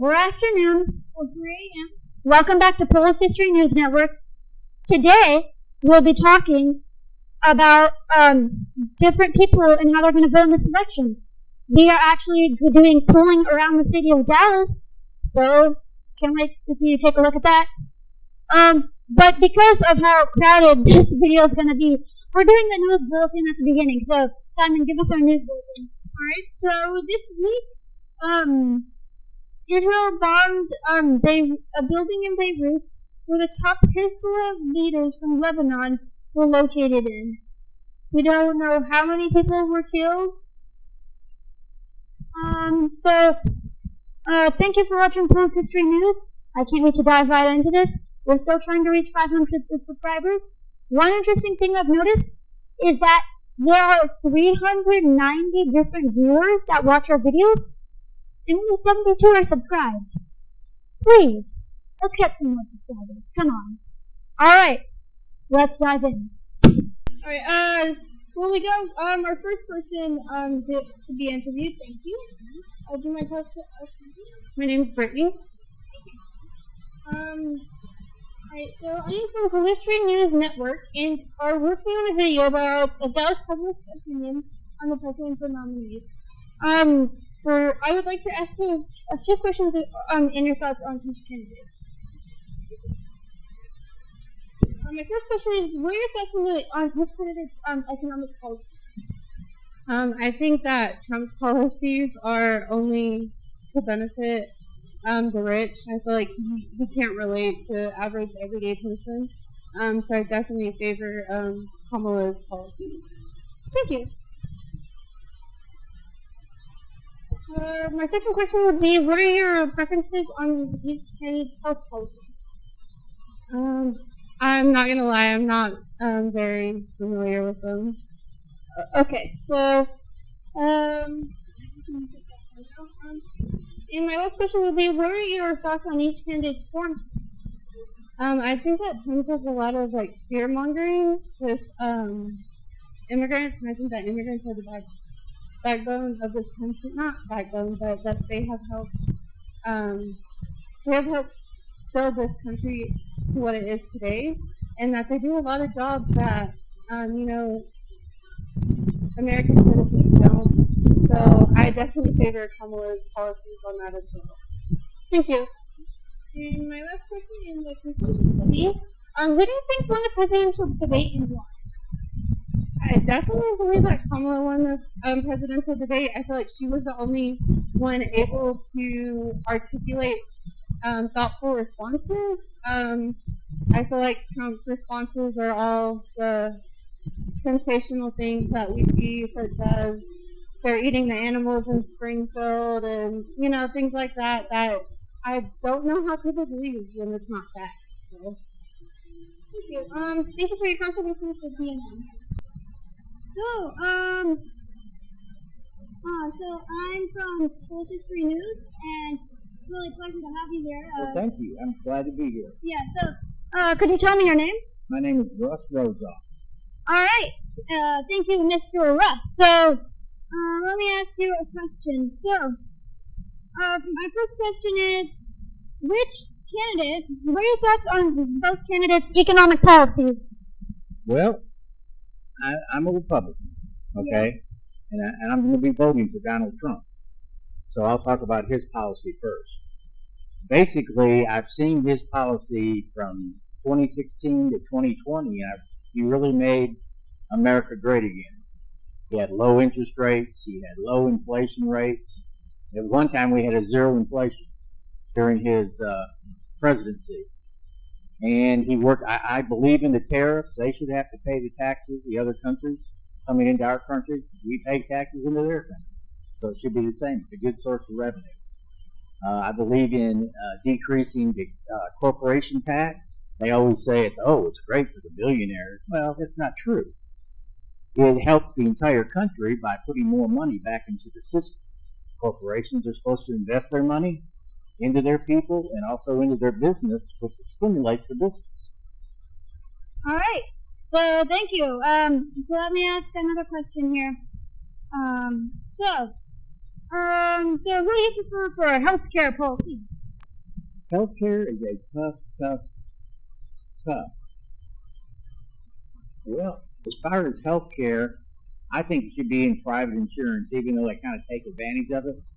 or afternoon, or 3 a.m. Welcome back to Polish History News Network. Today, we'll be talking about different people and how they're going to vote in this election. We are actually doing polling around the city of Dallas, so can't wait to see you take a look at that. But because of how crowded this video is going to be, we're doing the news bulletin at the beginning. So, Simon, give us our news bulletin. Alright, so this week, Israel bombed a building in Beirut where the top Hezbollah leaders from Lebanon were located in. We don't know how many people were killed. Thank you for watching Polish History News. I can't wait to dive right into this. We're still trying to reach 500 subscribers. One interesting thing I've noticed is that there are 390 different viewers that watch our videos, and only 72 are subscribed. Please, let's get some more subscribers. Come on. Alright, let's dive in. Alright, before we go, our first person to be interviewed, thank you. I'll do my talk. My name is Brittany. Alright, so I am from Polish History News Network and are working on a video about a Dallas public's opinion on the presidential nominees. I would like to ask you a few questions and your thoughts on each candidate. My first question is, what are your thoughts on which candidate's economic policy? I think that Trump's policies are only to benefit the rich. I feel like he can't relate to average everyday person. So I definitely favor Kamala's policies. Thank you. My second question would be, what are your preferences on each candidate's health policy? I'm not gonna lie, I'm not very familiar with them. Okay, so and my last question would be, what are your thoughts on each candidate's foreign? I think that Trump does a lot of fear mongering with immigrants, and I think that immigrants are the backbone of this country. Not backbone, but that they have helped build this country to what it is today, and that they do a lot of jobs that American citizens don't. So I definitely favor Kamala's policies on that as well. Thank you. And my last question in the conclusion will be, who do you think won the presidential debate and why? I definitely believe that Kamala won the presidential debate. I feel like she was the only one able to articulate thoughtful responses. I feel like Trump's responses are all the sensational things that we see, such as they're eating the animals in Springfield and, things like that, that I don't know how people believe when it's not fact. So. Thank you. Thank you for your contribution to CNN. So I'm from Polish History News, and it's really a pleasure to have you here. Well, thank you. I'm glad to be here. Yeah, so, could you tell me your name? My name is Russ Rozoff. Alright, thank you, Mr. Russ. So, let me ask you a question. So, my first question is, what are your thoughts on both candidates' economic policies? Well, I'm a Republican, okay? Yeah. And I'm going to be voting for Donald Trump. So I'll talk about his policy first. Basically, I've seen his policy from 2016 to 2020, and he really made America great again. He had low interest rates, he had low inflation rates. At one time we had a zero inflation during his presidency. And he worked, I believe in the tariffs. They should have to pay the taxes, the other countries coming into our country. We pay taxes into their country. So it should be the same. It's a good source of revenue. I believe in decreasing the corporation tax. They always say it's great for the billionaires. Well, that's not true. It helps the entire country by putting more money back into the system. Corporations are supposed to invest their money into their people and also into their business, which stimulates the business. All right. So thank you. So let me ask another question here. So who do you prefer for healthcare policy? Healthcare is a tough. Well, as far as healthcare, I think it should be in private insurance, even though they kind of take advantage of us.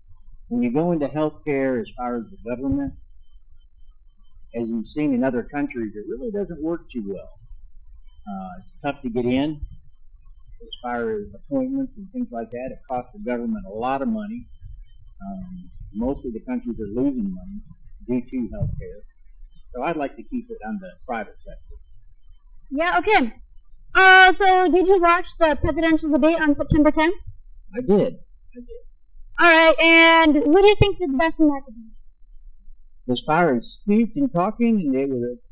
When you go into healthcare, as far as the government, as you've seen in other countries, it really doesn't work too well. It's tough to get in. As far as appointments and things like that, it costs the government a lot of money. Most of the countries are losing money due to healthcare. So I'd like to keep it on the private sector. Yeah, okay. So did you watch the presidential debate on September 10th? I did. Alright, and what do you think did the best in that debate? As far as speech and talking,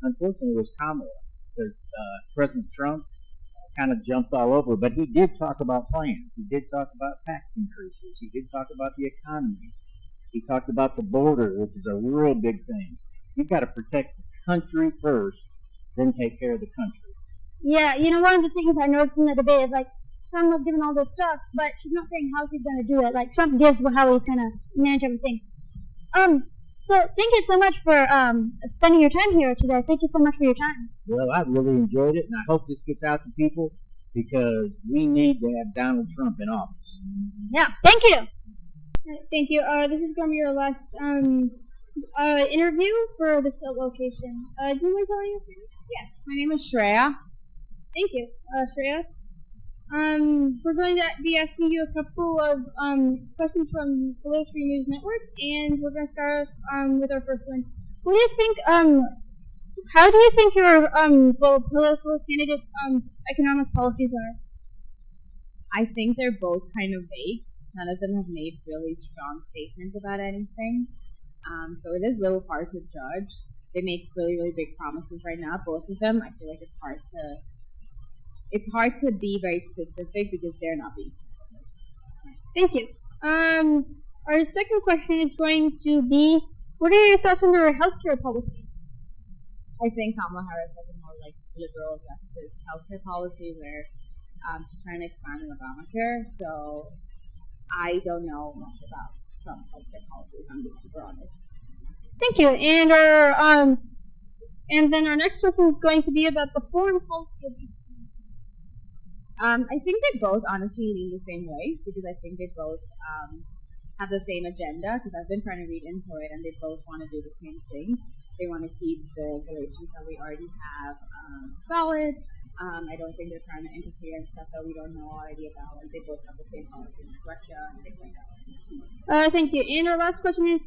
unfortunately, it was Kamala, because President Trump kind of jumped all over. But he did talk about plans. He did talk about tax increases. He did talk about the economy. He talked about the border, which is a real big thing. You've got to protect the country first, then take care of the country. Yeah, you know, one of the things I noticed in the debate is, like, Trump was giving all this stuff, but she's not saying how she's going to do it. Like, Trump gives how he's going to manage everything. So thank you so much for spending your time here today. Thank you so much for your time. Well, I really enjoyed it, and I hope this gets out to people, because we need to have Donald Trump in office. Yeah, thank you. Thank you. This is going to be your last interview for this location. Do you mind telling us? Yes, my name is Shreya. Thank you, Shreya. We're going to be asking you a couple of questions from Political News Network, and we're going to start with our first one. What do you think? How do you think your political candidates' economic policies are? I think they're both kind of vague. None of them have made really strong statements about anything. So it is a little hard to judge. They make really big promises right now, both of them. I feel like it's hard to be very specific because they're not being specific. Thank you. Our second question is going to be, what are your thoughts on their healthcare policy? I think Kamala Harris has a more like liberal leftist healthcare policy where she's trying to expand on Obamacare. So I don't know much about Trump's healthcare policy, if I'm being super honest. Thank you. And our and then our next question is going to be about the foreign policy of these. I think they both honestly lean the same way because I think they both have the same agenda because I've been trying to read into it and they both want to do the same thing. They want to keep the relations that we already have solid. I don't think they're trying to interfere in stuff that we don't know already about. Like they both have the same policy with Russia and things like that. Thank you. And our last question is,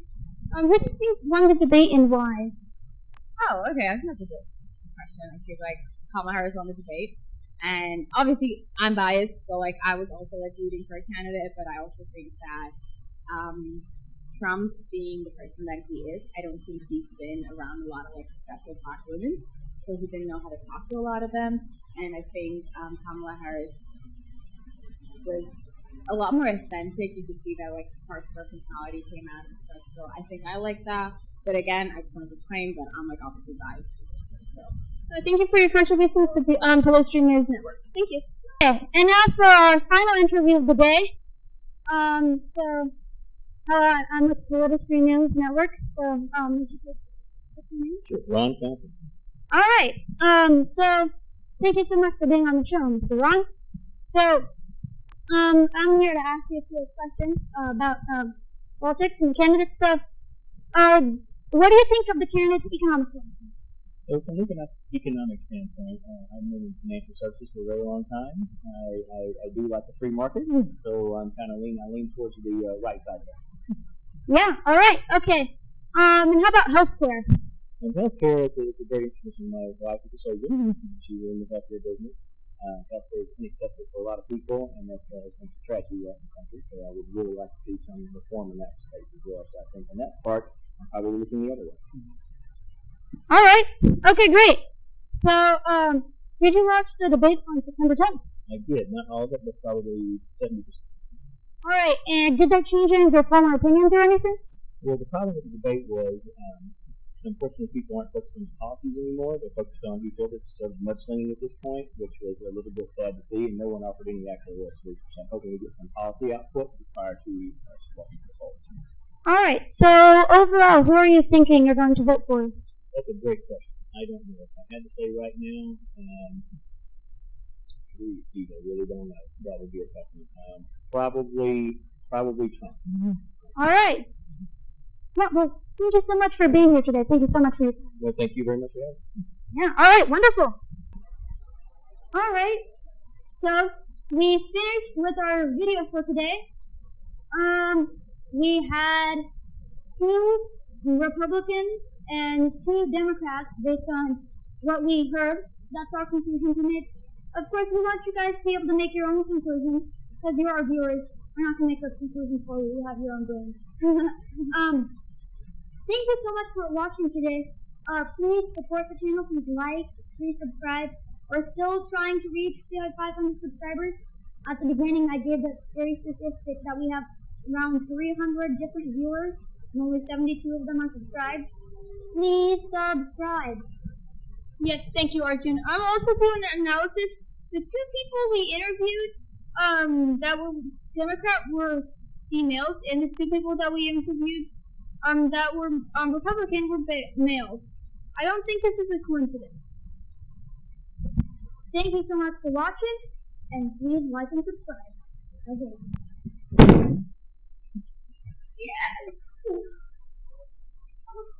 who do you think won the debate and why? Oh, okay. I think that's a good question. I feel like Kamala Harris won the debate. And obviously, I'm biased, so like I was also like rooting for a candidate, but I also think that Trump, being the person that he is, I don't think he's been around a lot of like successful black women, so he didn't know how to talk to a lot of them. And I think Kamala Harris was a lot more authentic. You could see that like parts of her personality came out and stuff. So I think I like that. But again, I just want to disclaim that I'm like obviously biased. So. Thank you for your contributions to the Polystream News Network. Thank you. Okay, and now for our final interview of the day. I'm with Polystream News Network. So, Sure. Ron Campbell. All right. So thank you so much for being on the show, Mr. Ron. So, I'm here to ask you a few questions about politics and candidates. So, what do you think of the candidates' economic policy? So from an economic standpoint, I've been in financial services for a very long time. I do like the free market, so I'm kind of I lean towards the right side of that. Yeah, all right, okay. And how about healthcare? In healthcare, it's a very interesting my wife is a surgeon. She's in the healthcare business. Healthcare is inaccessible for a lot of people, and that's a tragedy in the country. So I would really like to see some reform in that space as well. So I think in that part, I'm probably looking the other way. All right. Okay, great. So, did you watch the debate on September 10th? I did. Not all of it, but probably 70%. All right. And did that change any of your former opinions or anything? Well, the problem with the debate was, unfortunately, people aren't focused on policies anymore. They're focused on each other's sort of mudslinging at this point, which was a little bit sad to see, and no one offered any actual solutions. I'm hoping we get some policy output prior to supporting the polls. Alright, so overall, who are you thinking you're going to vote for? That's a great question. I don't know. If I had to say right now, I really don't know. That would be a tough one. Probably Trump. Alright. Well, thank you so much for being here today. Thank you so much for your time. Well, thank you very much for having me. Yeah, alright, wonderful. Alright, so we finished with our video for today. We had 2 Republicans and 2 Democrats based on what we heard. That's our conclusion to make. Of course, we want you guys to be able to make your own conclusions, because you're our viewers. We're not going to make those conclusions for you. You have your own brain. Thank you so much for watching today. Please support the channel. Please like, please subscribe. We're still trying to reach 500 subscribers. At the beginning, I gave that scary statistic that we have around 300 different viewers, and only 72 of them are subscribed. Please subscribe. Yes, thank you, Arjun. I'm also doing an analysis. The 2 people we interviewed that were Democrat were females, and the 2 people that we interviewed that were Republican were males. I don't think this is a coincidence. Thank you so much for watching, and please like and subscribe. Okay. Yes!